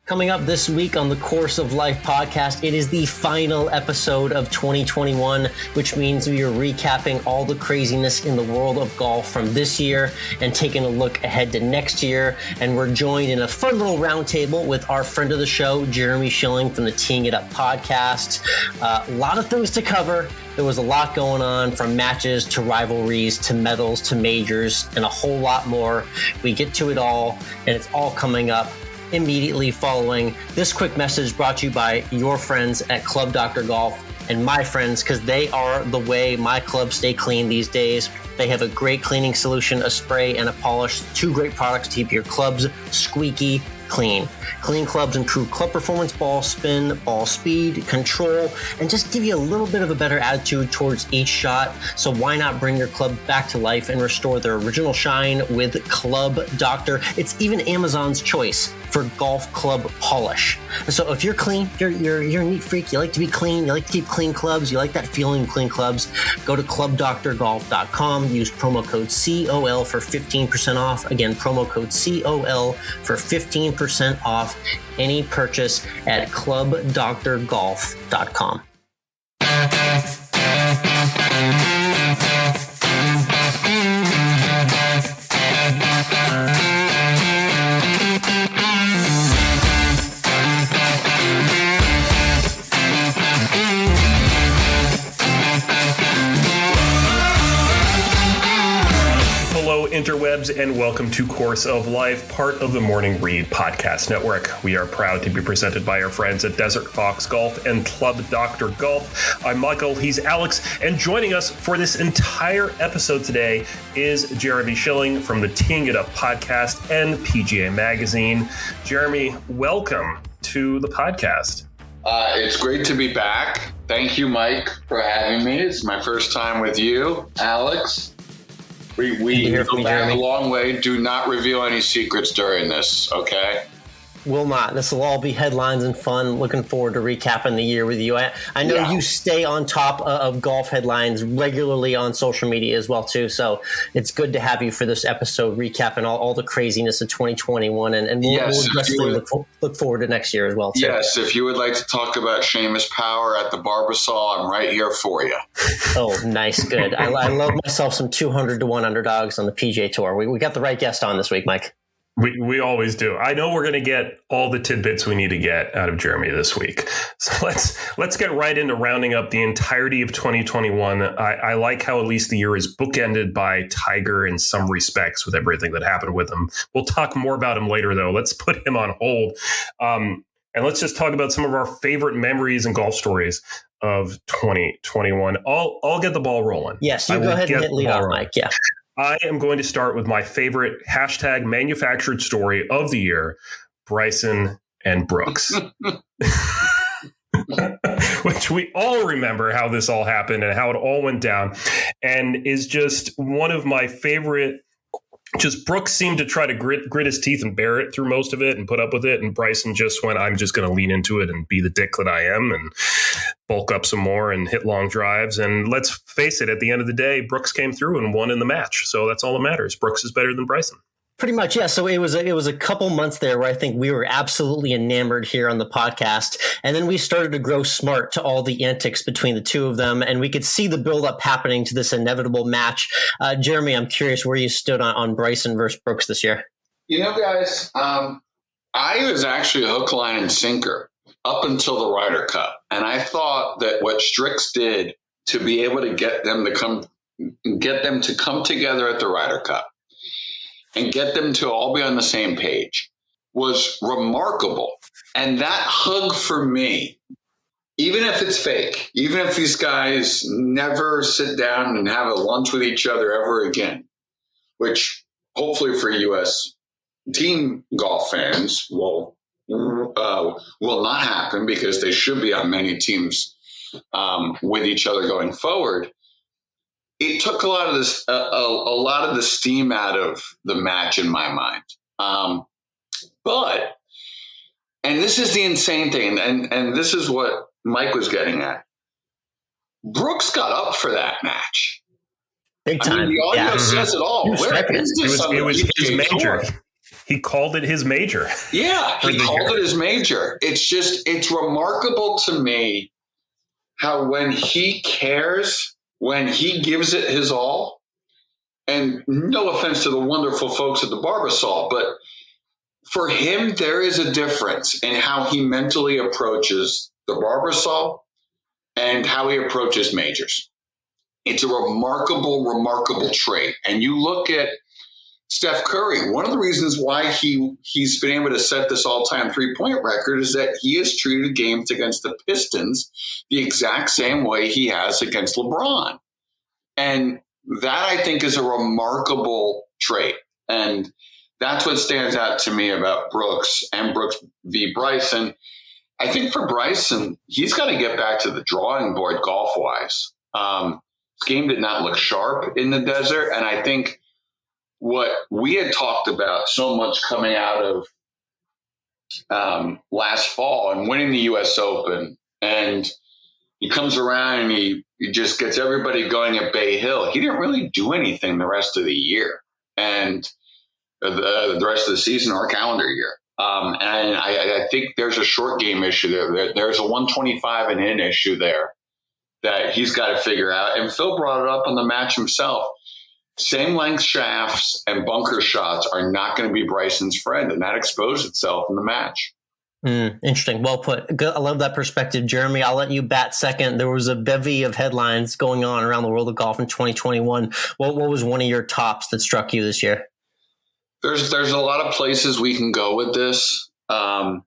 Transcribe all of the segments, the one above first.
Coming up this week on the Course of Life podcast, it is the final episode of 2021, which means we are recapping all the craziness in the world of golf from this year and taking a look ahead to next year. And we're joined in a fun little roundtable with our friend of the show, Jeremy Schilling from the Teeing It Up podcast. A lot of things to cover. There was a lot going on, from matches to rivalries to medals to majors and a whole lot more. We get to it all, and it's all coming up immediately following this quick message brought to you by your friends at Club Dr. Golf and my friends, because they are the way my clubs stay clean these days. They have a great cleaning solution, a spray and a polish, two great products to keep your clubs squeaky clean. Clean clubs improve club performance, ball spin, ball speed, control, and just give you a little bit of a better attitude towards each shot. So why not bring your club back to life and restore their original shine with Club Doctor? It's even Amazon's choice for golf club polish. So if you're clean, you're a neat freak, you like to be clean, you like to keep clean clubs, you like that feeling of clean clubs, go to clubdoctorgolf.com, use promo code COL for 15% off. Again, promo code COL for 15% off any purchase at clubdoctorgolf.com. Interwebs, and welcome to Course of Life, part of the Morning Read Podcast Network. We are proud to be presented by our friends at Desert Fox Golf and Club Dr. Golf. I'm Michael, he's Alex, and joining us for this entire episode today is Jeremy Schilling from the Teeing It Up podcast and PGA Magazine. Jeremy, welcome to the podcast. It's great to be back. Thank you, Mike, for having me. It's my first time with you, Alex. We go back a long way. Do not reveal any secrets during this, okay? Will not. This will all be headlines and fun. Looking forward to recapping the year with you. I know you stay on top of golf headlines regularly on social media as well, too. So it's good to have you for this episode, recapping all the craziness of 2021. And we'll definitely look forward to next year as well, too. Yes, if you would like to talk about Seamus Power at the Barbasol, I'm right here for you. Oh, nice. Good. I love myself some 200-1 underdogs on the PGA Tour. We got the right guest on this week, Mike. We always do. I know we're going to get all the tidbits we need to get out of Jeremy this week. So let's get right into rounding up the entirety of 2021. I like how at least the year is bookended by Tiger in some respects with everything that happened with him. We'll talk more about him later, though. Let's put him on hold. And let's just talk about some of our favorite memories and golf stories of 2021. I'll get the ball rolling. Yes, you go ahead and hit lead off, Mike. Yeah. I am going to start with my favorite hashtag manufactured story of the year, Bryson and Brooks. Which we all remember how this all happened and how it all went down, and is just one of my favorite. Just Brooks seemed to try to grit his teeth and bear it through most of it and put up with it. And Bryson just went, I'm just going to lean into it and be the dick that I am and bulk up some more and hit long drives. And let's face it, at the end of the day, Brooks came through and won in the match. So that's all that matters. Brooks is better than Bryson. Pretty much, yeah. So it was a couple months there where I think we were absolutely enamored here on the podcast. And then we started to grow smart to all the antics between the two of them. And we could see the buildup happening to this inevitable match. Jeremy, I'm curious where you stood on Bryson versus Brooks this year. You know, guys, I was actually hook, line, and sinker up until the Ryder Cup. And I thought that what Strix did to be able to get them to come together at the Ryder Cup and get them to all be on the same page was remarkable. And that hug for me, even if it's fake, even if these guys never sit down and have a lunch with each other ever again, which hopefully for U.S. team golf fans will not happen because they should be on many teams with each other going forward. It took a lot of this, a lot of the steam out of the match in my mind. But this is the insane thing, and this is what Mike was getting at. Brooks got up for that match. Big time. I mean, the audio says it all. Where is this? It was his major. he called it his major. Yeah, he called it his major. It's remarkable to me how when he cares, when he gives it his all, and no offense to the wonderful folks at the Barbasol, but for him, there is a difference in how he mentally approaches the Barbasol and how he approaches majors. It's a remarkable, remarkable trait. And you look at Steph Curry, one of the reasons why he's been able to set this all-time three-point record is that he has treated games against the Pistons the exact same way he has against LeBron. And that, I think, is a remarkable trait. And that's what stands out to me about Brooks and Brooks v. Bryson. I think for Bryson, he's got to get back to the drawing board golf-wise. His game did not look sharp in the desert, and I think what we had talked about so much coming out of last fall and winning the U.S. Open, and he comes around and he just gets everybody going at Bay Hill. He didn't really do anything the rest of the year and the rest of the season or calendar year. And I think there's a short game issue there. There's a 125 and in issue there that he's got to figure out. And Phil brought it up on the match himself. Same length shafts and bunker shots are not going to be Bryson's friend, and that exposed itself in the match. Interesting. Well put. I love that perspective, Jeremy. I'll let you bat second. There was a bevy of headlines going on around the world of golf in 2021. What was one of your tops that struck you this year? There's a lot of places we can go with this, and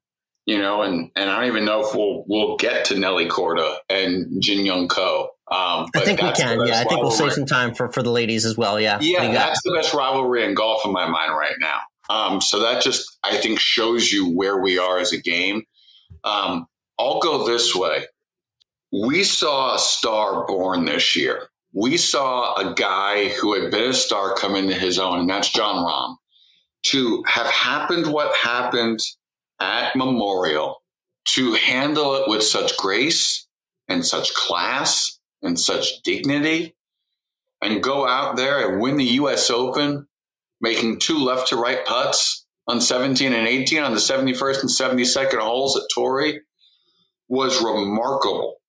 I don't even know if we'll get to Nelly Korda and Jin Young Ko. I think we can. Yeah, I think we'll save some time for the ladies as well. Yeah. Yeah, that's the best rivalry in golf in my mind right now. So that just, I think, shows you where we are as a game. I'll go this way. We saw a star born this year. We saw a guy who had been a star come into his own, and that's Jon Rahm. To have happened what happened at Memorial, to handle it with such grace and such class and such dignity, and go out there and win the U.S. Open, making 2 left to right putts on 17 and 18 on the 71st and 72nd holes at Torrey, was remarkable.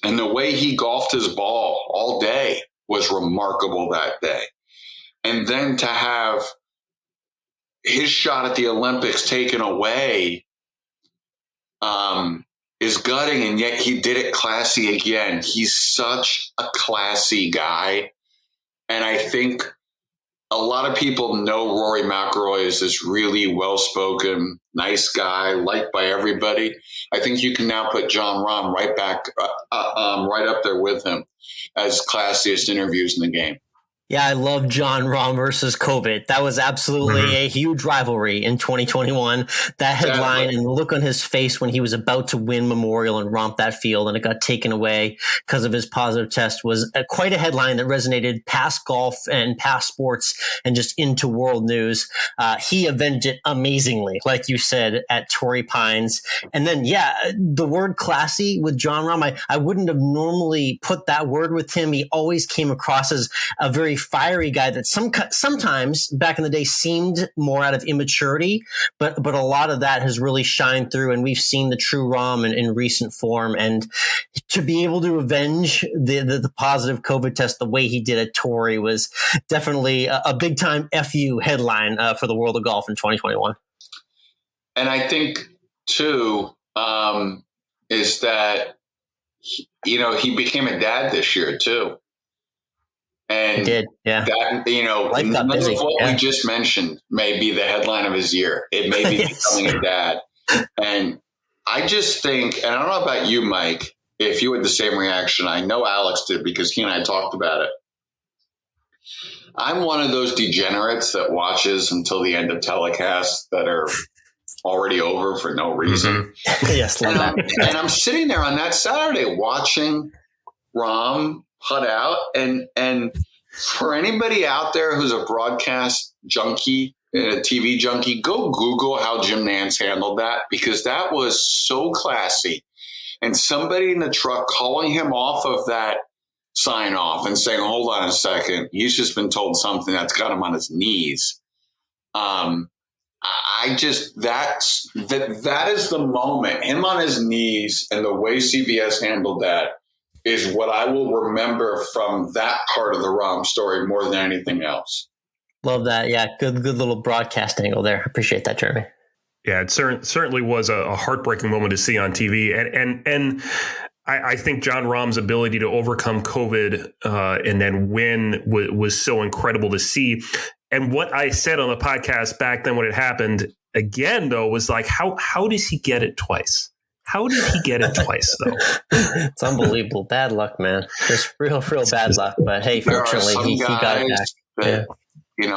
And the way he golfed his ball all day was remarkable that day. And then to have his shot at the Olympics taken away is gutting, and yet he did it classy again. He's such a classy guy. And I think a lot of people know Rory McIlroy is this really well-spoken, nice guy, liked by everybody. I think you can now put Jon Rahm right up there with him as classiest interviews in the game. Yeah, I love Jon Rahm versus COVID. That was absolutely a huge rivalry in 2021. That headline and the look on his face when he was about to win Memorial and romp that field and it got taken away because of his positive test was quite a headline that resonated past golf and past sports and just into world news. He avenged it amazingly, like you said, at Torrey Pines. And then, the word classy with Jon Rahm, I wouldn't have normally put that word with him. He always came across as a very fiery guy that sometimes back in the day seemed more out of immaturity, but a lot of that has really shined through, and we've seen the true Rahm in recent form. And to be able to avenge the positive COVID test the way he did at Torrey was definitely a big time FU headline for the world of golf in 2021. And I think too is that he became a dad this year too. And he did, yeah. That, none of what we just mentioned may be the headline of his year. It may be becoming a dad. And I just think, and I don't know about you, Mike, if you had the same reaction. I know Alex did because he and I talked about it. I'm one of those degenerates that watches until the end of telecasts that are already over for no reason. Yes, love that. And I'm sitting there on that Saturday watching Rahm putt out, and for anybody out there who's a broadcast junkie, a TV junkie, go Google how Jim Nantz handled that, because that was so classy. And somebody in the truck calling him off of that sign off and saying, hold on a second, he's just been told something that's got him on his knees. that is the moment. Him on his knees and the way CBS handled that is what I will remember from that part of the Rahm story more than anything else. Love that. Yeah, good little broadcast angle there. Appreciate that, Jeremy. Yeah, it certainly was a heartbreaking moment to see on TV, and I think Jon Rahm's ability to overcome COVID and then win was so incredible to see. And what I said on the podcast back then when it happened again, though, was like, how does he get it twice? How did he get it twice, though? It's unbelievable. Bad luck, man. Just real bad luck. But hey, fortunately, he got it back.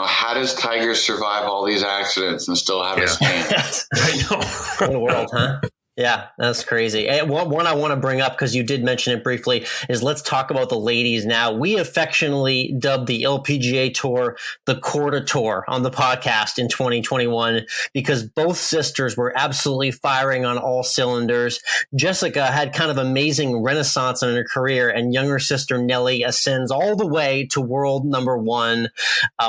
How does Tiger survive all these accidents and still have his hands? I know. What a world, huh? Yeah, that's crazy. And one I want to bring up, because you did mention it briefly, is let's talk about the ladies now. We affectionately dubbed the LPGA Tour the Korda Tour on the podcast in 2021 because both sisters were absolutely firing on all cylinders. Jessica had kind of amazing renaissance in her career, and younger sister Nelly ascends all the way to world number one.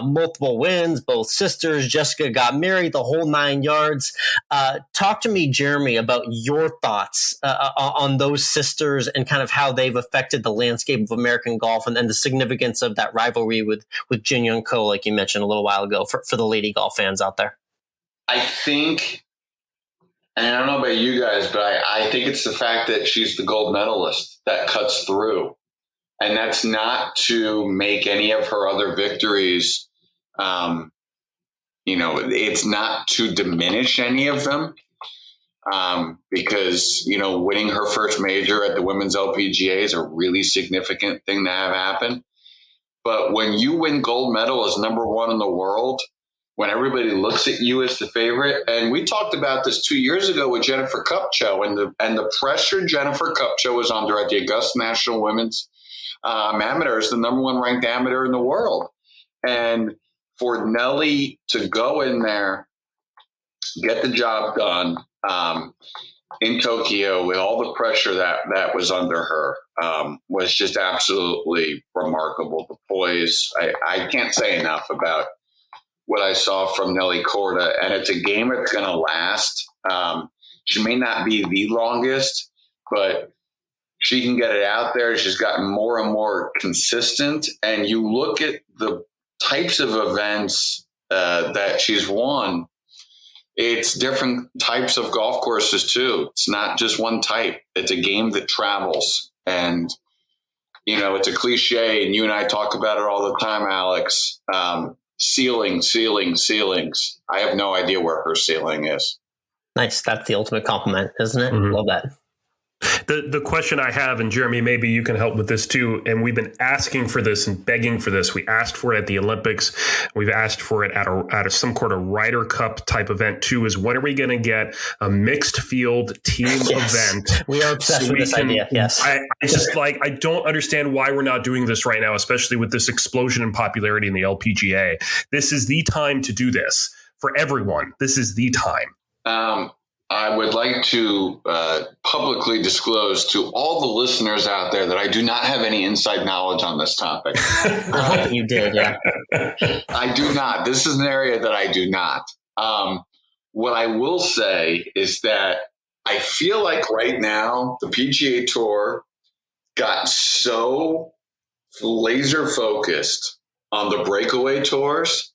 Multiple wins, both sisters. Jessica got married, the whole 9 yards. Talk to me, Jeremy, about your thoughts on those sisters and kind of how they've affected the landscape of American golf and the significance of that rivalry with Jin Young Ko, like you mentioned a little while ago, for the lady golf fans out there. I think, and I don't know about you guys, but I think it's the fact that she's the gold medalist that cuts through. And that's not to make any of her other victories, it's not to diminish any of them. Because, winning her first major at the women's LPGA is a really significant thing to have happen. But when you win gold medal as number one in the world, when everybody looks at you as the favorite, and we talked about this 2 years ago with Jennifer Kupcho and the pressure Jennifer Kupcho was under at the Augusta National Women's Amateur is the number one ranked amateur in the world. And for Nelly to go in there, get the job done, in Tokyo with all the pressure that was under her was just absolutely remarkable. The poise, I can't say enough about what I saw from Nelly Korda, and it's a game that's going to last. She may not be the longest, but she can get it out there. She's gotten more and more consistent, and you look at the types of events that she's won. It's different types of golf courses too. It's not just one type. It's a game that travels, and it's a cliche, and you and I talk about it all the time, Alex. Ceilings. I have no idea where her ceiling is. Nice. That's the ultimate compliment, isn't it? Mm-hmm. Love that. The question I have, and Jeremy, maybe you can help with this too, and we've been asking for this and begging for this. We asked for it at the Olympics. We've asked for it at some kind of Ryder Cup type event too, is when are we going to get a mixed field team event? We are obsessed with this idea. Yes. I don't understand why we're not doing this right now, especially with this explosion in popularity in the LPGA. This is the time to do this for everyone. This is the time. I would like to publicly disclose to all the listeners out there that I do not have any inside knowledge on this topic. You did, yeah. I do not. This is an area that I do not. What I will say is that I feel like right now the PGA Tour got so laser focused on the breakaway tours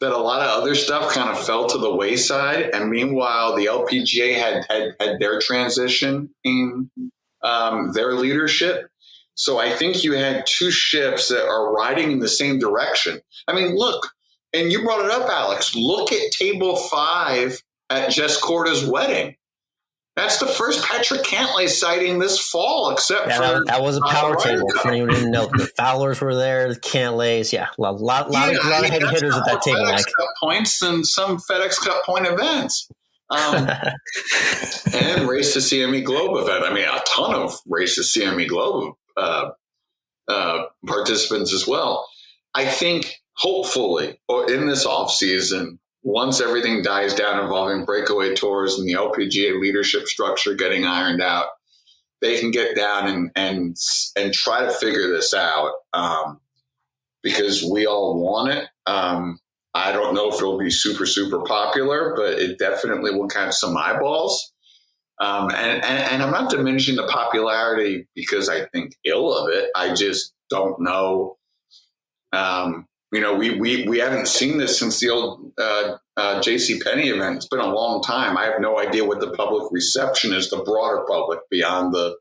that a lot of other stuff kind of fell to the wayside. And meanwhile, the LPGA had their transition in their leadership. So I think you had two ships that are riding in the same direction. I mean, look, and you brought it up, Alex, look at table 5 at Jess Korda's wedding. That's the first Patrick Cantlay sighting this fall, except for that was a power table. For anyone who didn't know, the Fowlers were there, the Cantlays, a lot of heavy hitters at that table. FedEx Cup points and some FedEx Cup point events, and Race to CME Globe event. I mean, a ton of Race to CME Globe participants as well. I think hopefully, or in this off season, once everything dies down involving breakaway tours and the LPGA leadership structure getting ironed out, they can get down and try to figure this out, because we all want it. I don't know if it'll be super, super popular, but it definitely will catch some eyeballs. And I'm not diminishing the popularity because I think ill of it. I just don't know. We haven't seen this since the old JCPenney event. It's been a long time. I have no idea what the public reception is, the broader public, beyond the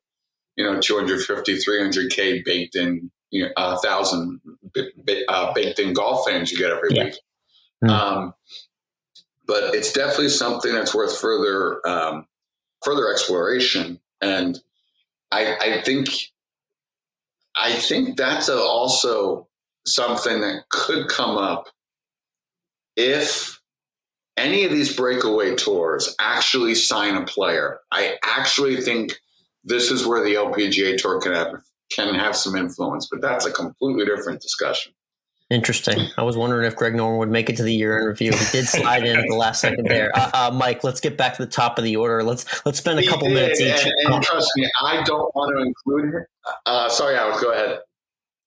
250, 300K baked in, 1,000 baked in golf fans you get every week. Mm-hmm. But it's definitely something that's worth further exploration. And I think that's also something that could come up if any of these breakaway tours actually sign a player. I actually think this is where the LPGA Tour can have some influence, but that's a completely different discussion. Interesting. I was wondering if Greg Norman would make it to the year in review. He did slide in at the last second there. Mike, let's get back to the top of the order. Let's spend a couple minutes each. And trust me, I don't want to include him. Sorry, Alex, go ahead.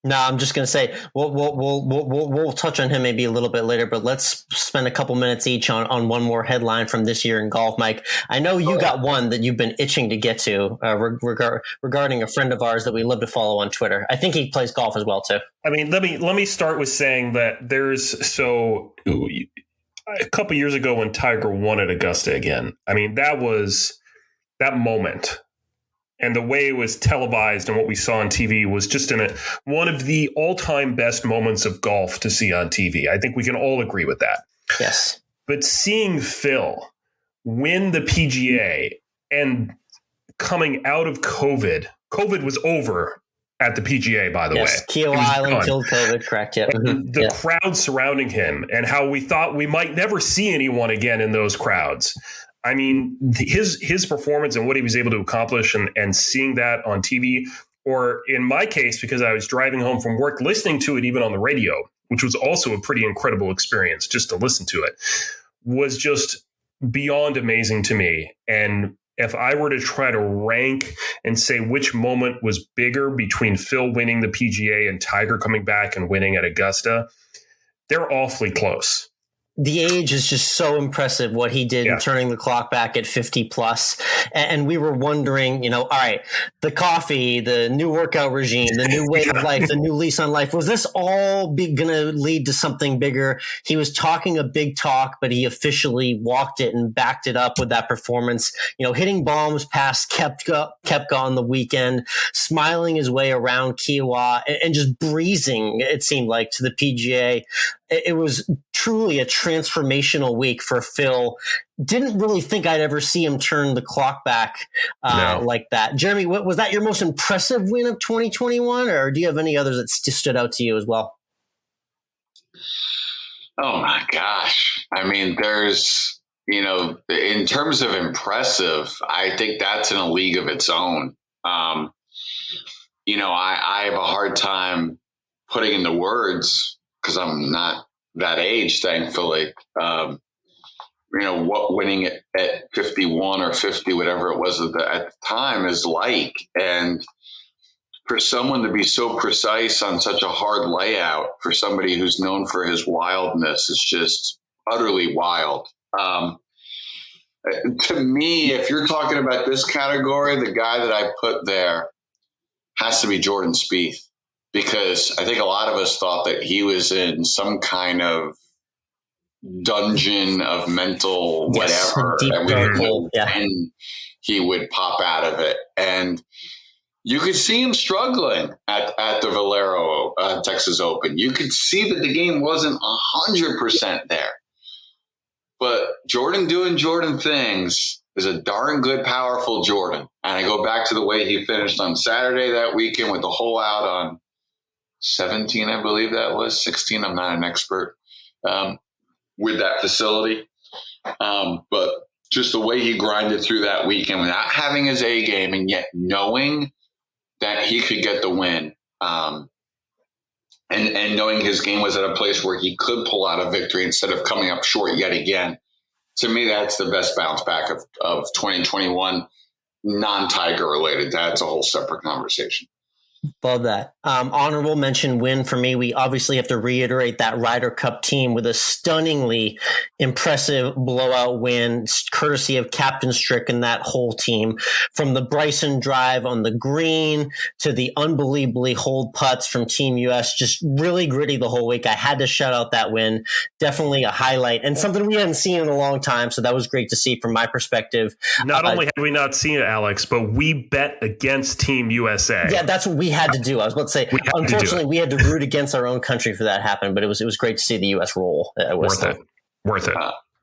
No, I'm just going to say we'll touch on him maybe a little bit later, but let's spend a couple minutes each on one more headline from this year in golf. Mike, I know you got one that you've been itching to get to regarding a friend of ours that we love to follow on Twitter. I think he plays golf as well too. I mean, let me start with saying that a couple years ago when Tiger won at Augusta again. I mean, that moment. And the way it was televised and what we saw on TV was just one of the all-time best moments of golf to see on TV. I think we can all agree with that. Yes. But seeing Phil win the PGA and coming out of COVID was over at the PGA, by the way. Keo Island killed COVID, correct? Yeah. The crowd surrounding him and how we thought we might never see anyone again in those crowds. I mean, his performance and what he was able to accomplish and seeing that on TV, or in my case, because I was driving home from work, listening to it even on the radio, which was also a pretty incredible experience just to listen to it, was just beyond amazing to me. And if I were to try to rank and say which moment was bigger between Phil winning the PGA and Tiger coming back and winning at Augusta, they're awfully close. The age is just so impressive what he did in turning the clock back at 50 plus. And we were wondering, all right, the coffee, the new workout regime, the new way of life, the new lease on life, was this all going to lead to something bigger? He was talking a big talk, but he officially walked it and backed it up with that performance, hitting bombs past Koepka on the weekend, smiling his way around Kiowa and just breezing, it seemed like, to the PGA. It was truly a transformational week for Phil. Didn't really think I'd ever see him turn the clock back like that. Jeremy, was that your most impressive win of 2021, or do you have any others that stood out to you as well? Oh my gosh. I mean, there's, in terms of impressive, I think that's in a league of its own. I have a hard time putting into words, because I'm not that age, thankfully. What winning at 51 or 50, whatever it was at the time, is like. And for someone to be so precise on such a hard layout, for somebody who's known for his wildness, is just utterly wild. To me, if you're talking about this category, the guy that I put there has to be Jordan Spieth. Because I think a lot of us thought that he was in some kind of dungeon of mental whatever, and we didn't know when he would pop out of it. And you could see him struggling at the Valero Texas Open. You could see that the game wasn't 100% there. But Jordan doing Jordan things is a darn good, powerful Jordan. And I go back to the way he finished on Saturday that weekend with the hole out on 17, I believe that was 16. I'm not an expert with that facility. But just the way he grinded through that weekend without having his A game and yet knowing that he could get the win. And knowing his game was at a place where he could pull out a victory instead of coming up short yet again. To me, that's the best bounce back of 2021, non-Tiger related. That's a whole separate conversation. Love that. Honorable mention win for me. We obviously have to reiterate that Ryder Cup team with a stunningly impressive blowout win, courtesy of Captain Strick and that whole team. From the Bryson drive on the green to the unbelievably hold putts from Team US, just really gritty the whole week. I had to shout out that win. Definitely a highlight and something we hadn't seen in a long time. So that was great to see from my perspective. Not only have we not seen it, Alex, but we bet against Team USA. Yeah, that's what we had to do. I was about to say, unfortunately, we had to root against our own country for that to happen, but it was great to see the U.S. roll. Worth it.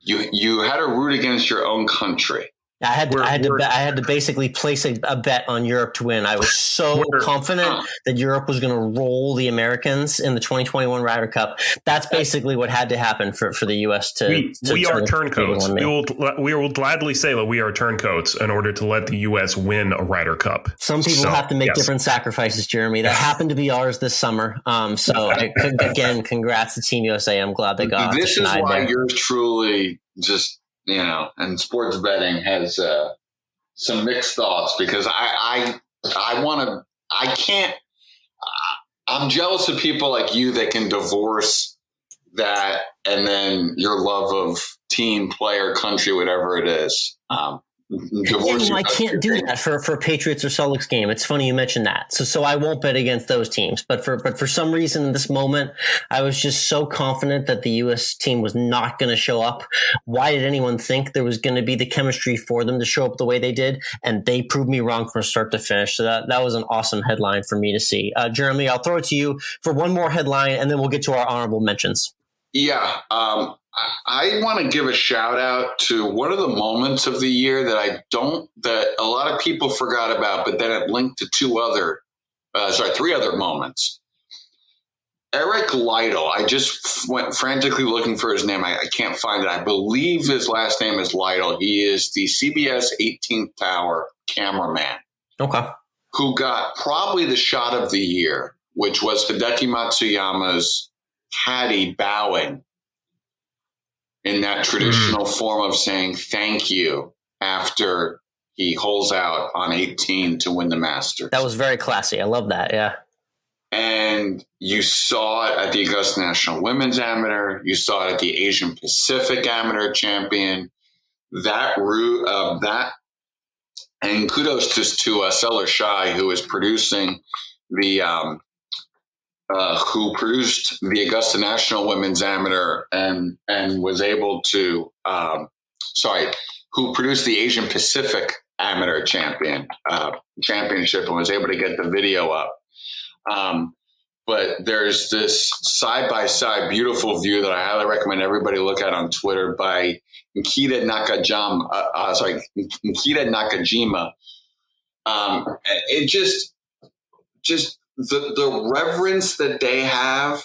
You had to root against your own country. I had to basically place a bet on Europe to win. I was so confident that Europe was going to roll the Americans in the 2021 Ryder Cup. That's basically what had to happen for the U.S. to. We are turncoats. We will gladly say that we are turncoats in order to let the U.S. win a Ryder Cup. Some people have to make different sacrifices, Jeremy. That happened to be ours this summer. Again, congrats to Team USA. I'm glad they got. This is why you're truly just. And sports betting has some mixed thoughts because I'm jealous of people like you that can divorce that and then your love of team, player, country, whatever it is. I can't do that for a Patriots or Celtics game. It's funny you mentioned that. So I won't bet against those teams. But for some reason in this moment, I was just so confident that the U.S. team was not going to show up. Why did anyone think there was going to be the chemistry for them to show up the way they did? And they proved me wrong from start to finish. So that was an awesome headline for me to see. Jeremy, I'll throw it to you for one more headline, and then we'll get to our honorable mentions. Yeah. I want to give a shout out to one of the moments of the year that a lot of people forgot about, but then it linked to three other moments. Eric Lytle. I just went frantically looking for his name. I can't find it. I believe his last name is Lytle. He is the CBS 18th Tower cameraman. Okay. Who got probably the shot of the year, which was Hideki Matsuyama's caddy bowing in that traditional form of saying thank you after he holes out on 18 to win the Masters. That was very classy. I love that. Yeah. And you saw it at the Augusta National Women's Amateur. You saw it at the Asian Pacific Amateur Champion. And kudos to Seller Shai, who is producing who produced the Augusta National Women's Amateur and was able to, who produced the Asian Pacific Amateur Championship and was able to get the video up. But there's this side-by-side beautiful view that I highly recommend everybody look at on Twitter by Nikita Nakajima. It just the reverence that they have,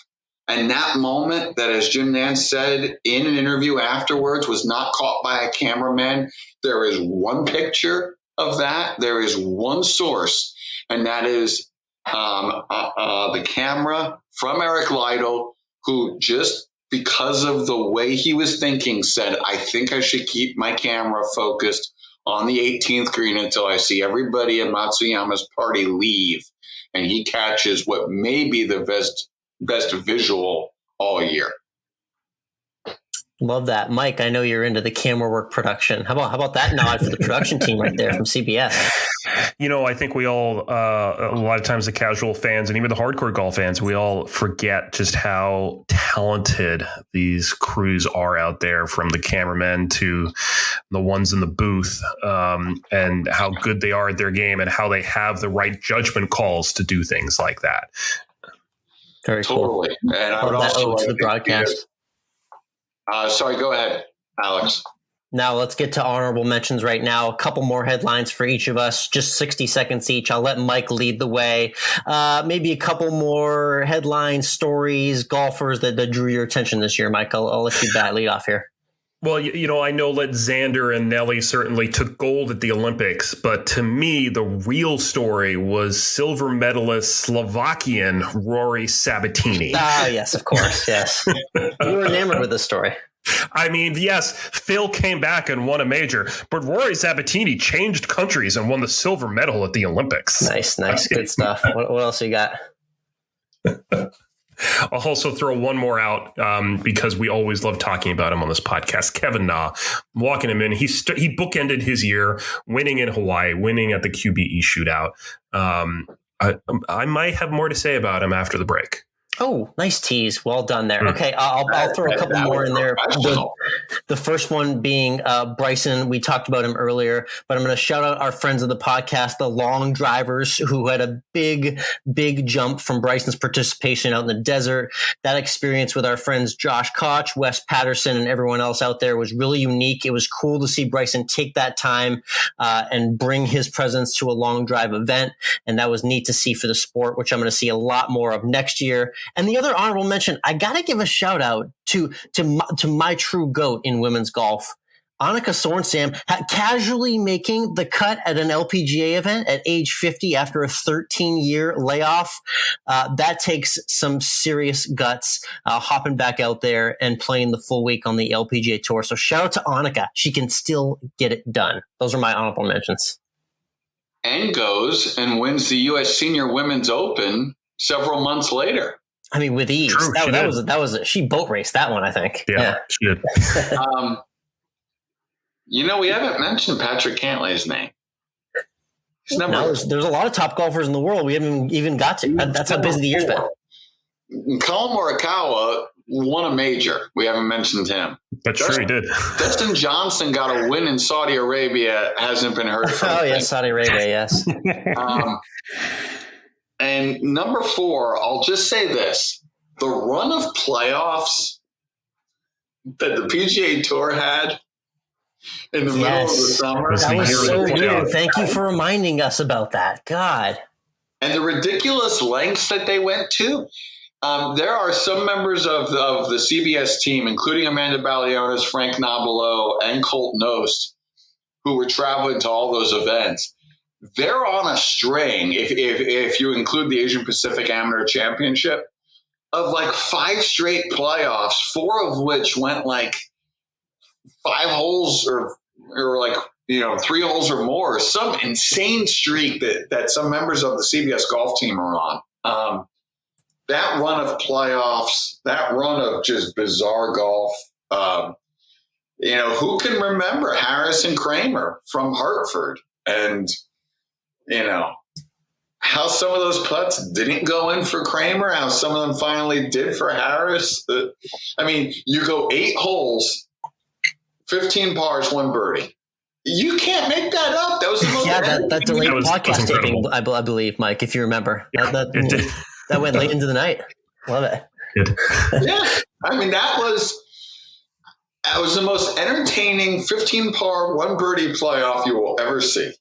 and that moment that, as Jim Nance said in an interview afterwards, was not caught by a cameraman. There is one picture of that. There is one source, and that is the camera from Eric Lytle, who just because of the way he was thinking said, I think I should keep my camera focused on the 18th green until I see everybody at Matsuyama's party leave. And he catches what may be the best visual all year. Love that. Mike, I know you're into the camera work production. How about that nod for the production team right there from CBS? I think we all, a lot of times the casual fans and even the hardcore golf fans, we all forget just how talented these crews are out there, from the cameramen to the ones in the booth, and how good they are at their game and how they have the right judgment calls to do things like that. Very totally. Cool. And I would also like to the broadcast. Sorry, go ahead, Alex. Now let's get to honorable mentions right now. A couple more headlines for each of us, just 60 seconds each. I'll let Mike lead the way. Maybe a couple more headlines, stories, golfers that drew your attention this year. Mike, I'll let you lead off here. Well, I know that Xander and Nelly certainly took gold at the Olympics, but to me, the real story was silver medalist Slovakian Rory Sabatini. Ah, yes, of course. Yes. You were enamored with this story. I mean, yes, Phil came back and won a major, but Rory Sabatini changed countries and won the silver medal at the Olympics. Nice. Good stuff. What else you got? I'll also throw one more out because we always love talking about him on this podcast. Kevin Na, walking him in. He bookended his year winning in Hawaii, winning at the QBE shootout. I might have more to say about him after the break. Oh, nice tease. Well done there. Okay, I'll throw a couple more in there. The first one being Bryson. We talked about him earlier, but I'm going to shout out our friends of the podcast, the long drivers, who had a big jump from Bryson's participation out in the desert. That experience with our friends Josh Koch, Wes Patterson, and everyone else out there was really unique. It was cool to see Bryson take that time and bring his presence to a long drive event, and that was neat to see for the sport, which I'm going to see a lot more of next year. And the other honorable mention, I got to give a shout out to my true GOAT in women's golf, Annika Sorenstam, casually making the cut at an LPGA event at age 50 after a 13-year layoff. That takes some serious guts, hopping back out there and playing the full week on the LPGA Tour. So shout out to Annika. She can still get it done. Those are my honorable mentions. And goes and wins the U.S. Senior Women's Open several months later. I mean, with ease. True, She boat raced that one, I think. Yeah. She did. We haven't mentioned Patrick Cantlay's name. There's a lot of top golfers in the world we haven't even got to. That's how busy the year's been. Colin Morikawa won a major. We haven't mentioned him. That's true, he did. Dustin Johnson got a win in Saudi Arabia. Hasn't been heard from. Oh, yes, Saudi Arabia, yes. And number 4, I'll just say this. The run of playoffs that the PGA Tour had in the middle of the summer. That was so weird. Thank you for reminding us about that. God. And the ridiculous lengths that they went to. There are some members of the CBS team, including Amanda Balionis, Frank Nobilo, and Colt Knost, who were traveling to all those events. They're on a string, if you include the Asian Pacific Amateur Championship, of like 5 straight playoffs, 4 of which went like 5 holes or like 3 holes or more. Some insane streak that some members of the CBS golf team are on. That run of playoffs, that run of just bizarre golf. Who can remember Harrison Kramer from Hartford and how some of those putts didn't go in for Kramer, how some of them finally did for Harris. You go 8 holes, 15 pars, 1 birdie. You can't make that up. That was the most that delayed podcast taping, I believe, Mike, if you remember. Yeah, That went late into the night. Love it. Yeah. That was the most entertaining 15 par, 1 birdie playoff you will ever see.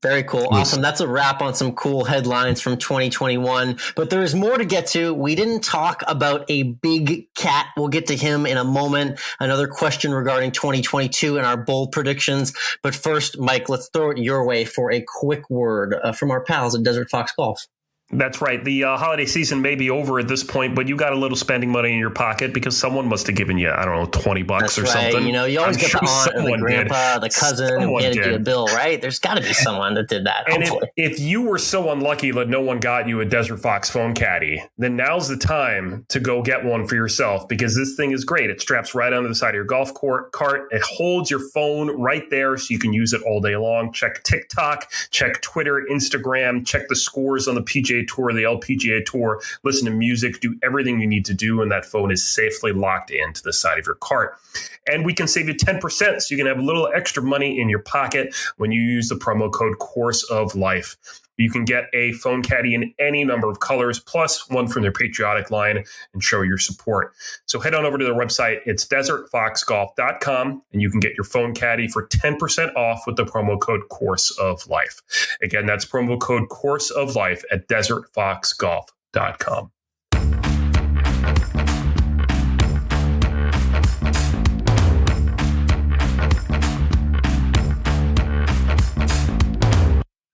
Very cool. Awesome. That's a wrap on some cool headlines from 2021. But there is more to get to. We didn't talk about a big cat. We'll get to him in a moment. Another question regarding 2022 and our bold predictions. But first, Mike, let's throw it your way for a quick word from our pals at Desert Fox Golf. That's right. The holiday season may be over at this point, but you got a little spending money in your pocket because someone must have given you, I don't know, $20 That's or right. something. You always get the aunt and the grandpa, the cousin who handed you a bill, right? There's got to be someone that did that. And if you were so unlucky that no one got you a Desert Fox phone caddy, then now's the time to go get one for yourself because this thing is great. It straps right onto the side of your golf cart. It holds your phone right there so you can use it all day long. Check TikTok, check Twitter, Instagram, check the scores on the PGA Tour, the LPGA Tour, listen to music, do everything you need to do, and that phone is safely locked into the side of your cart. And we can save you 10%, so you can have a little extra money in your pocket when you use the promo code Course of Life. You can get a phone caddy in any number of colors, plus one from their patriotic line, and show your support. So head on over to their website. It's desertfoxgolf.com, and you can get your phone caddy for 10% off with the promo code Course of Life. Again, that's promo code Course of Life at desertfoxgolf.com.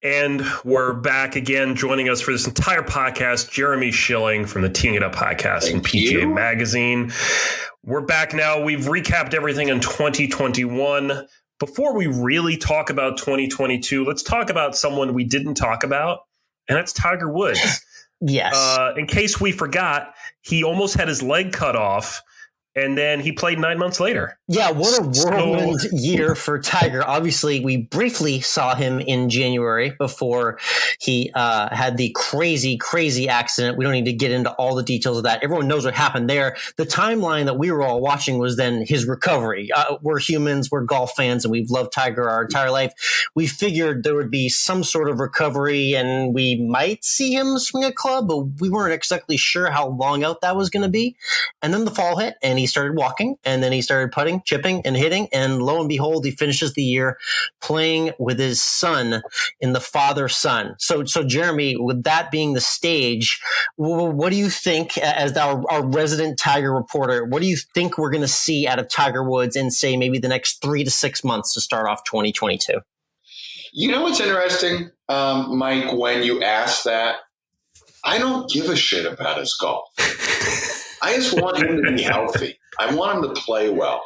And we're back again. Joining us for this entire podcast, Jeremy Schilling from the Teeing It Up podcast and PGA Magazine. We're back now. We've recapped everything in 2021. Before we really talk about 2022, let's talk about someone we didn't talk about, and that's Tiger Woods. Yes. In case we forgot, he almost had his leg cut off, and then he played 9 months later. Yeah, what a whirlwind year for Tiger. Obviously, we briefly saw him in January before he had the crazy, crazy accident. We don't need to get into all the details of that. Everyone knows what happened there. The timeline that we were all watching was then his recovery. We're humans, we're golf fans, and we've loved Tiger our entire life. We figured there would be some sort of recovery and we might see him swing a club, but we weren't exactly sure how long out that was going to be. And then the fall hit and he started walking, and then he started putting, chipping, and hitting, and lo and behold, he finishes the year playing with his son in the father-son. So Jeremy, with that being the stage, what do you think, as our resident Tiger reporter, what do you think we're going to see out of Tiger Woods in, say, maybe the next 3 to 6 months to start off 2022? You know what's interesting, Mike, when you ask that, I don't give a shit about his golf. I just want him to be healthy. I want him to play well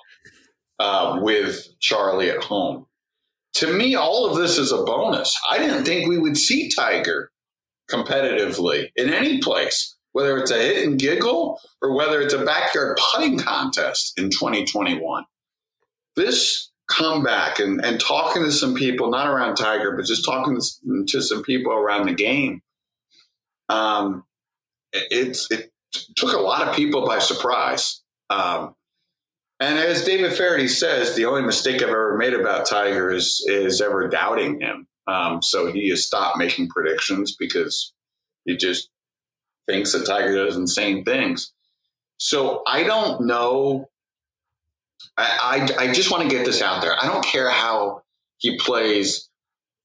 with Charlie at home. To me, all of this is a bonus. I didn't think we would see Tiger competitively in any place, whether it's a hit and giggle or whether it's a backyard putting contest in 2021. This comeback and talking to some people, not around Tiger, but just talking to some people around the game, it took a lot of people by surprise. And as David Faraday says, the only mistake I've ever made about Tiger is ever doubting him. So he has stopped making predictions because he just thinks that Tiger does insane things. So I don't know. I just want to get this out there. I don't care how he plays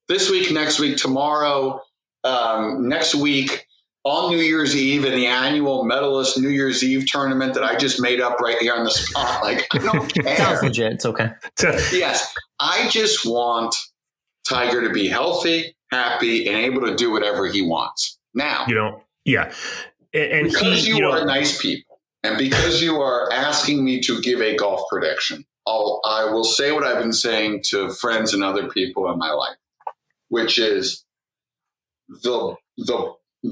this week, next week, tomorrow, next week, on New Year's Eve in the annual medalist New Year's Eve tournament that I just made up right here on the spot. Like, I don't care. Sounds legit. It's okay. Yes. I just want Tiger to be healthy, happy, and able to do whatever he wants. Now, yeah. And because you are nice people, and because you are asking me to give a golf prediction, I will say what I've been saying to friends and other people in my life, which is the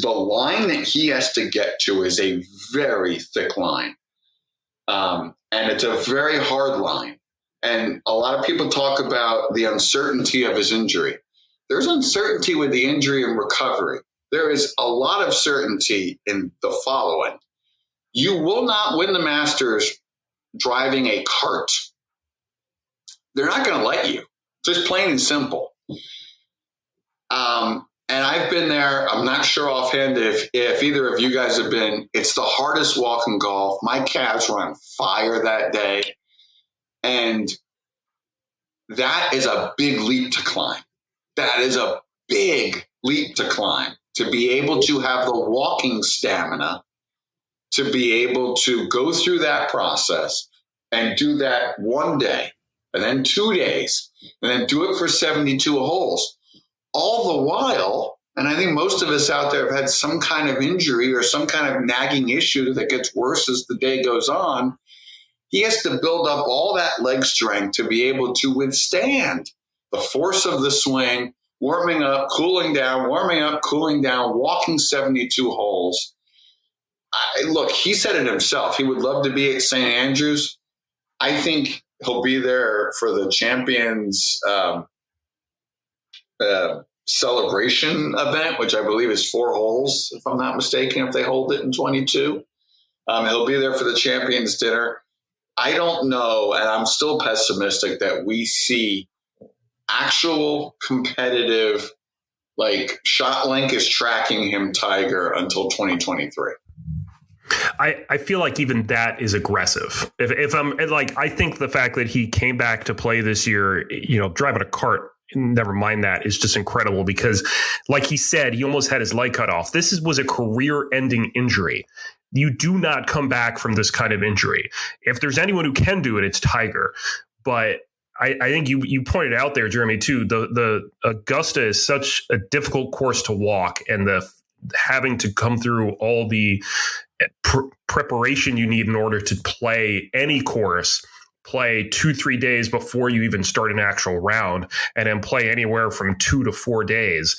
line that he has to get to is a very thick line. And it's a very hard line. And a lot of people talk about the uncertainty of his injury. There's uncertainty with the injury and recovery. There is a lot of certainty in the following. You will not win the Masters driving a cart. They're not going to let you. Just plain and simple. And I've been there. I'm not sure offhand if either of you guys have been. It's the hardest walk in golf. My calves were on fire that day. And that is a big leap to climb. That is a big leap to climb, to be able to have the walking stamina, to be able to go through that process and do that one day, and then 2 days, and then do it for 72 holes. All the while, and I think most of us out there have had some kind of injury or some kind of nagging issue that gets worse as the day goes on, he has to build up all that leg strength to be able to withstand the force of the swing, warming up, cooling down, warming up, cooling down, walking 72 holes. Look, he said it himself. He would love to be at St. Andrews. I think he'll be there for the Champions celebration event, which I believe is 4 holes, if I'm not mistaken, if they hold it in 22. He'll be there for the Champions dinner. I don't know, and I'm still pessimistic that we see actual competitive, like ShotLink is tracking him Tiger until 2023. I feel like even that is aggressive. If I'm like, I think the fact that he came back to play this year, driving a cart, never mind that, is just incredible because, like he said, he almost had his leg cut off. This was a career-ending injury. You do not come back from this kind of injury. If there's anyone who can do it, it's Tiger. But I think you pointed out there, Jeremy, too, the Augusta is such a difficult course to walk, and the having to come through all the preparation you need in order to play any course, play 2-3 days before you even start an actual round, and then play anywhere from 2 to 4 days.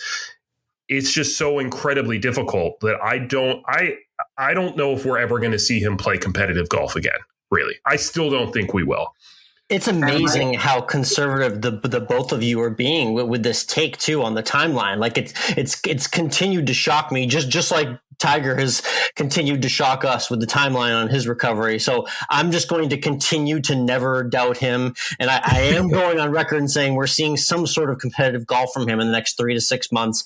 It's just so incredibly difficult that I don't know if we're ever going to see him play competitive golf again. Really, I still don't think we will. It's amazing how conservative the both of you are being with this take too on the timeline. Like it's continued to shock me, just like Tiger has continued to shock us with the timeline on his recovery. So I'm just going to continue to never doubt him. And I am going on record and saying we're seeing some sort of competitive golf from him in the next 3 to 6 months.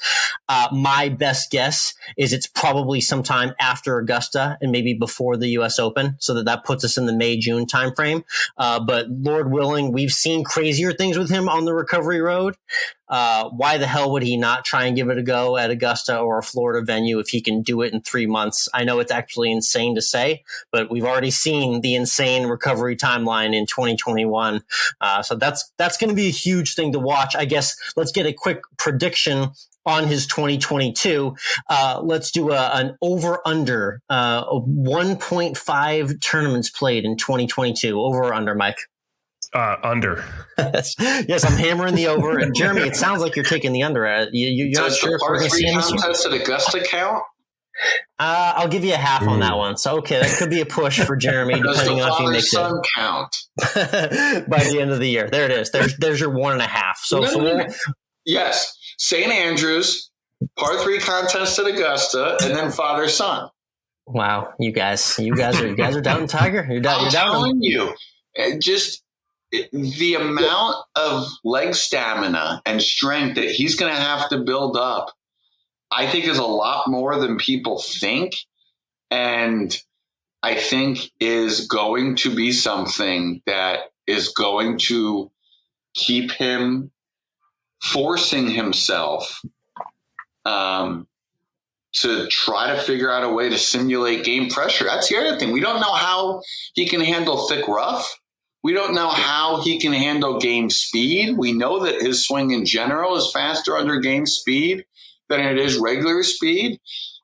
My best guess is it's probably sometime after Augusta and maybe before the U.S. Open, so that puts us in the May-June timeframe. But Lord willing, we've seen crazier things with him on the recovery road. Why the hell would he not try and give it a go at Augusta or a Florida venue if he can do it in 3 months? I know it's actually insane to say, but we've already seen the insane recovery timeline in 2021. So that's going to be a huge thing to watch. I guess let's get a quick prediction on his 2022. Let's do an over-under, 1.5 tournaments played in 2022. Over or under, Mike? Under. Yes, I'm hammering the over. And Jeremy, it sounds like you're taking the under. You're not sure if we're going to see him this year? Contest at Augusta count? I'll give you a half on that one. So, okay, that could be a push for Jeremy, depending on if he makes it. Count? By the end of the year. There it is. There's your 1.5. So yes, St. Andrews, par 3 contest at Augusta, and then father-son. Wow, you guys are doubting Tiger. You're doubting. I'm telling you, just the amount of leg stamina and strength that he's going to have to build up, I think, is a lot more than people think. And I think is going to be something that is going to keep him forcing himself to try to figure out a way to simulate game pressure. That's the other thing. We don't know how he can handle thick rough. We don't know how he can handle game speed. We know that his swing in general is faster under game speed than it is regular speed.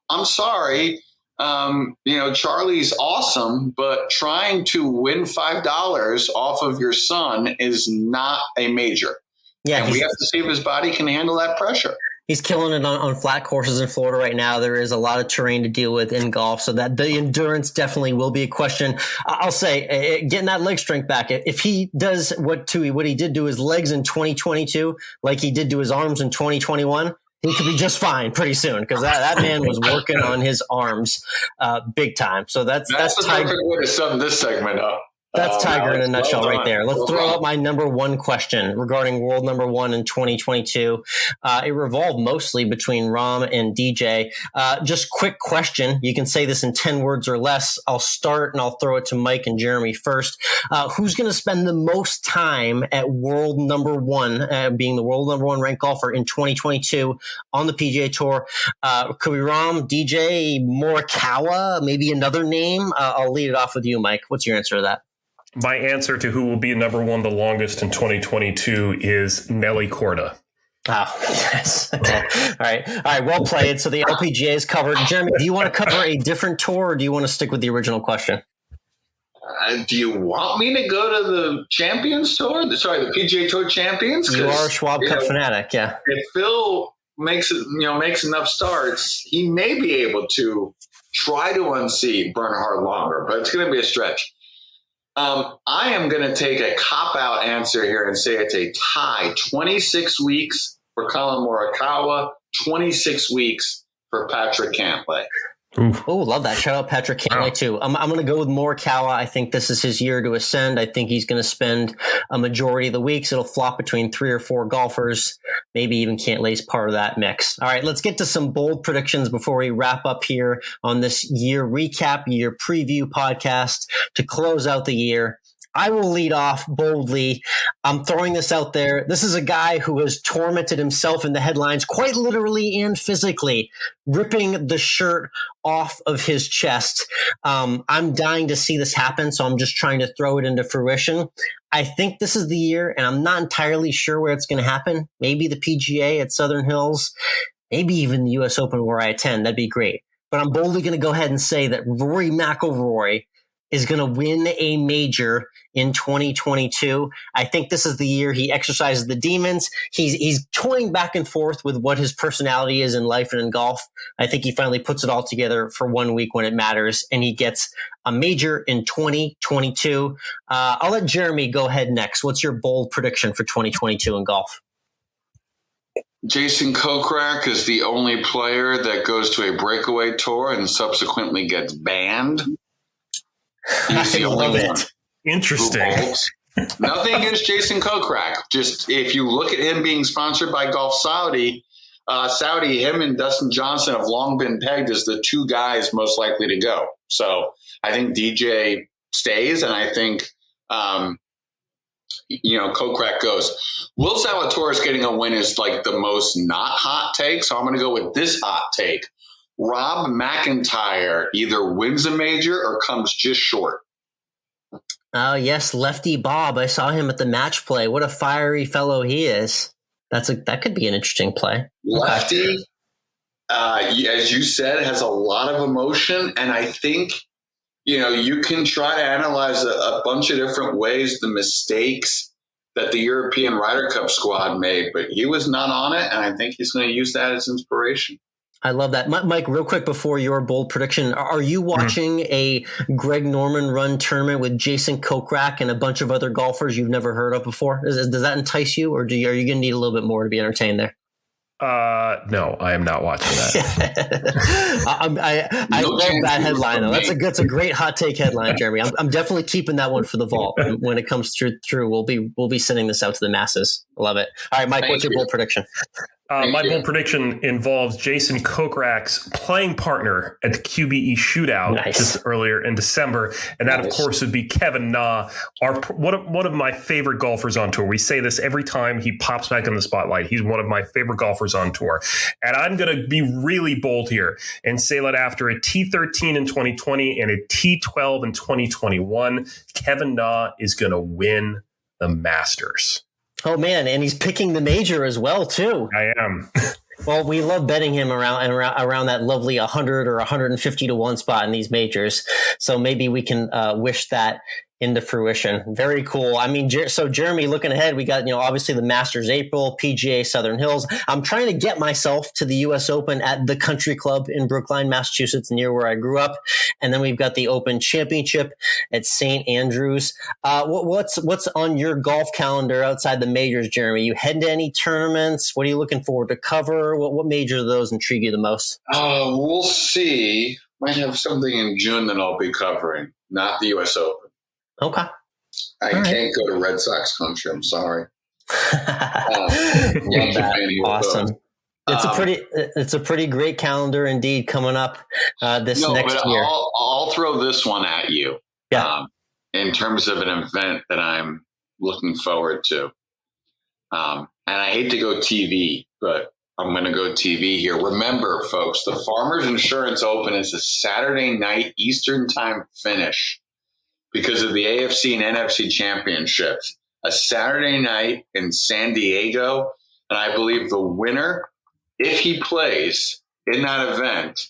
I'm sorry. Charlie's awesome, but trying to win $5 off of your son is not a major. Yeah, and we have to see if his body can handle that pressure. He's killing it on flat courses in Florida right now. There is a lot of terrain to deal with in golf, so that the endurance definitely will be a question. I'll say, getting that leg strength back, if he does what he did to his legs in 2022, like he did to his arms in 2021, he could be just fine pretty soon, because that man was working on his arms big time. So that's the perfect way to sum this segment up. That's Tiger in a nutshell right there. Let's throw out my number one question regarding world number one in 2022. It revolved mostly between Rahm and DJ. Just quick question. You can say this in 10 words or less. I'll start and I'll throw it to Mike and Jeremy first. Who's going to spend the most time at world number one, being the world number one ranked golfer in 2022 on the PGA Tour? Could be Rahm, DJ, Morikawa, maybe another name? I'll lead it off with you, Mike. What's your answer to that? My answer to who will be number one the longest in 2022 is Nelly Korda. Oh, yes. Okay. All right. Well played. So the LPGA is covered. Jeremy, do you want to cover a different tour, or do you want to stick with the original question? Do you want me to go to the Champions Tour? The PGA Tour Champions? You are a Schwab Cup fanatic, yeah. If Phil makes enough starts, he may be able to try to unseat Bernhard Langer, but it's going to be a stretch. I am going to take a cop-out answer here and say it's a tie. 26 weeks for Colin Morikawa, 26 weeks for Patrick Cantlay. Oh, love that. Shout out Patrick Cantlay, too. I'm going to go with Morikawa. I think this is his year to ascend. I think he's going to spend a majority of the weeks. It'll flop between 3 or 4 golfers. Maybe even Cantlay's part of that mix. All right, let's get to some bold predictions before we wrap up here on this year recap, year preview podcast to close out the year. I will lead off boldly. I'm throwing this out there. This is a guy who has tormented himself in the headlines, quite literally and physically, ripping the shirt off of his chest. I'm dying to see this happen, so I'm just trying to throw it into fruition. I think this is the year, and I'm not entirely sure where it's going to happen. Maybe the PGA at Southern Hills. maybe even the U.S. Open where I attend. That'd be great. But I'm boldly going to go ahead and say that Rory McIlroy is going to win a major in 2022. I think this is the year he exercises the demons. He's toying back and forth with what his personality is in life and in golf. I think he finally puts it all together for 1 week when it matters, and he gets a major in 2022. I'll let Jeremy go ahead next. What's your bold prediction for 2022 in golf? Jason Kokrak is the only player that goes to a breakaway tour and subsequently gets banned. He's the only one. Interesting. Nothing against Jason Kokrak. Just if you look at him being sponsored by Golf Saudi, him and Dustin Johnson have long been pegged as the two guys most likely to go. So I think DJ stays, and I think Kokrak goes. Will Zalatoris getting a win is like the most not hot take, so I'm going to go with this hot take. Rob McIntyre either wins a major or comes just short. Oh, yes, Lefty Bob. I saw him at the match play. What a fiery fellow he is. That could be an interesting play. Lefty, as you said, has a lot of emotion, and I think you can try to analyze a bunch of different ways the mistakes that the European Ryder Cup squad made, but he was not on it, and I think he's going to use that as inspiration. I love that. Mike, real quick before your bold prediction, are you watching a Greg Norman run tournament with Jason Kokrak and a bunch of other golfers you've never heard of before? Does that entice you, or are you going to need a little bit more to be entertained there? No, I am not watching that. I love that headline, though. That's a great hot take headline, Jeremy. I'm definitely keeping that one for the vault. When it comes through, we'll be sending this out to the masses. Love it. All right, Mike, what's your bold prediction? My bold prediction involves Jason Kokrak's playing partner at the QBE shootout just earlier in December. And that, of course, would be Kevin Na, one of my favorite golfers on tour. We say this every time he pops back in the spotlight. He's one of my favorite golfers on tour. And I'm going to be really bold here and say that after a T13 in 2020 and a T12 in 2021, Kevin Na is going to win the Masters. Oh, man, and he's picking the major as well, too. I am. Well, we love betting him around that lovely 100 or 150 to 1 spot in these majors. So maybe we can wish that into fruition. Very cool. I mean, so Jeremy, looking ahead, we got, obviously the Masters April, PGA Southern Hills. I'm trying to get myself to the U.S. Open at the Country Club in Brookline, Massachusetts, near where I grew up. And then we've got the Open Championship at St. Andrews. What's on your golf calendar outside the majors, Jeremy? You head to any tournaments? What are you looking forward to cover? What majors of those intrigue you the most? We'll see. Might have something in June that I'll be covering, not the U.S. Open. Okay. I can't go to Red Sox country. I'm sorry. Awesome. It's a pretty great calendar indeed coming up next year. I'll throw this one at you. Yeah. In terms of an event that I'm looking forward to. And I hate to go TV, but I'm going to go TV here. Remember, folks, the Farmers Insurance Open is a Saturday night Eastern time finish. Because of the AFC and NFC championships, a Saturday night in San Diego. And I believe the winner, if he plays in that event,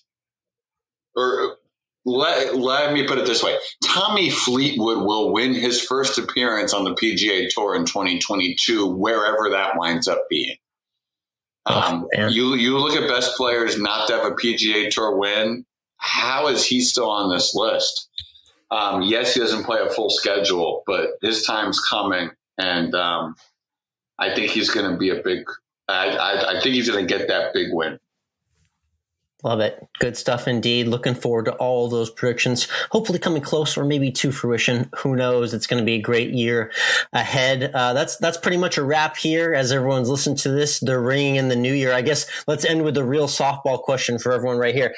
or let me put it this way, Tommy Fleetwood will win his first appearance on the PGA Tour in 2022, wherever that winds up being. You look at best players not to have a PGA Tour win. How is he still on this list? Yes, he doesn't play a full schedule, but his time's coming, and I think he's going to be I think he's going to get that big win. Love it. Good stuff indeed. Looking forward to all of those predictions, hopefully coming close or maybe to fruition. Who knows? It's going to be a great year ahead. That's pretty much a wrap here. As everyone's listening to this, they're ringing in the new year. I guess let's end with the real softball question for everyone right here.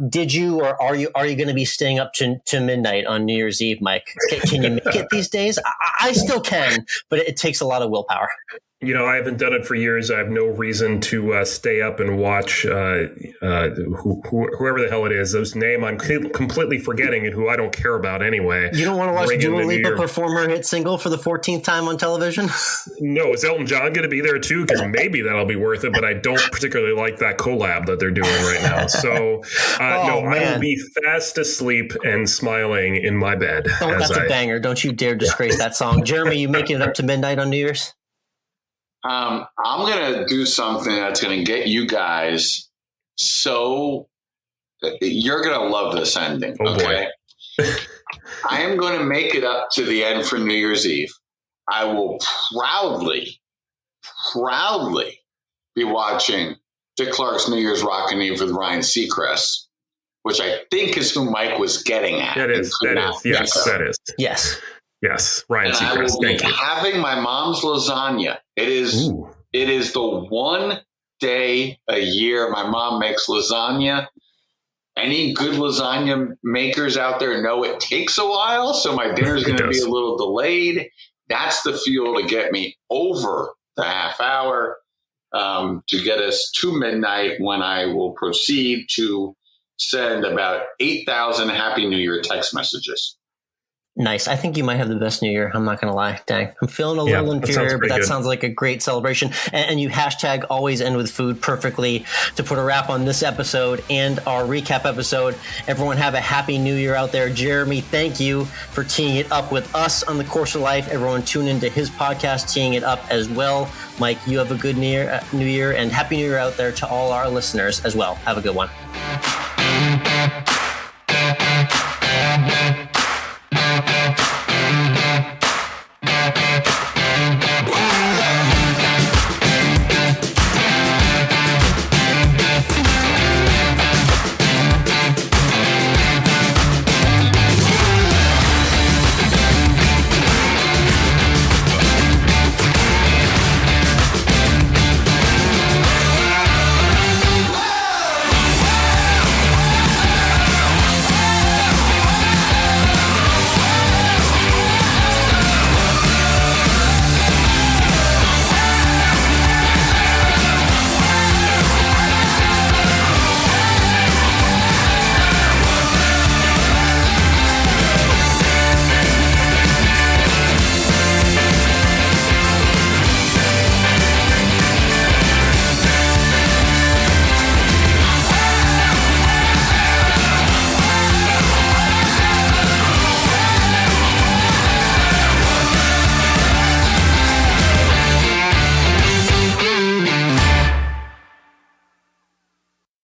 Did you or are you going to be staying up to midnight on New Year's Eve, Mike? Can you make it these days? I still can, but it takes a lot of willpower. I haven't done it for years. I have no reason to stay up and watch whoever the hell it is, whose name I'm completely forgetting and who I don't care about anyway. You don't want to watch Dua Lipa perform her hit single for the 14th time on television? No. Is Elton John going to be there too? Because maybe that'll be worth it, but I don't particularly like that collab that they're doing right now. So, I will be fast asleep and smiling in my bed. Oh, that's a banger. Don't you dare disgrace that song. Jeremy, you making it up to midnight on New Year's? I'm going to do something that's going to get you guys you're going to love this ending. Oh, okay. I am going to make it up to the end for New Year's Eve. I will proudly be watching Dick Clark's New Year's Rockin' Eve with Ryan Seacrest, which I think is who Mike was getting at. That is. Yes, that is. Yes. Ryan Seacrest. Thank you. Having my mom's lasagna. It is the one day a year my mom makes lasagna. Any good lasagna makers out there know it takes a while, so my dinner is going to be a little delayed. That's the fuel to get me over the half hour, to get us to midnight, when I will proceed to send about 8,000 Happy New Year text messages. Nice. I think you might have the best New Year. I'm not going to lie. Dang. I'm feeling a little inferior, but that sounds like a great celebration. And you hashtag always end with food perfectly to put a wrap on this episode and our recap episode. Everyone have a Happy New Year out there. Jeremy, thank you for teeing it up with us on the Course of Life. Everyone tune into his podcast, teeing it up as well. Mike, you have a good New Year and Happy New Year out there to all our listeners as well. Have a good one.